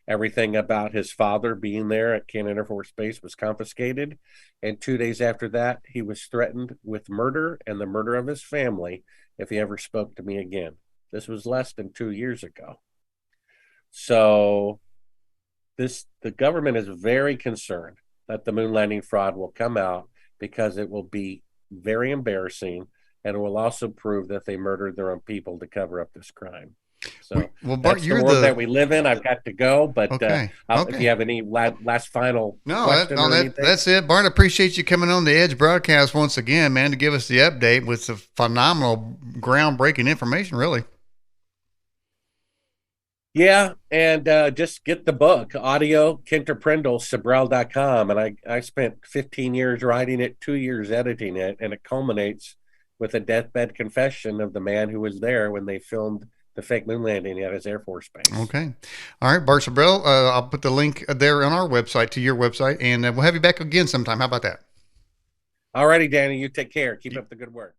Everything about his father being there at Cannon Air Force Base was confiscated. And 2 days after that, he was threatened with murder and the murder of his family if he ever spoke to me again. This was less than 2 years ago. So the government is very concerned that the moon landing fraud will come out, because it will be very embarrassing, and it will also prove that they murdered their own people to cover up this crime. So Well, Bart, that's the you're world that the we live in. I've got to go, but okay. if you Okay. have any last final No, question or anything. that's it. Bart, I appreciate you coming on the Edge broadcast once again, man, to give us the update with some phenomenal, groundbreaking information, really. Yeah, and just get the book, audio, Kinterprindle, Sibrel.com. And I spent 15 years writing it, 2 years editing it, and it culminates with a deathbed confession of the man who was there when they filmed the fake moon landing at his Air Force Base. Okay. All right, Bart Sibrel, I'll put the link there on our website to your website, and we'll have you back again sometime. How about that? All righty, Danny, you take care. Keep up the good work.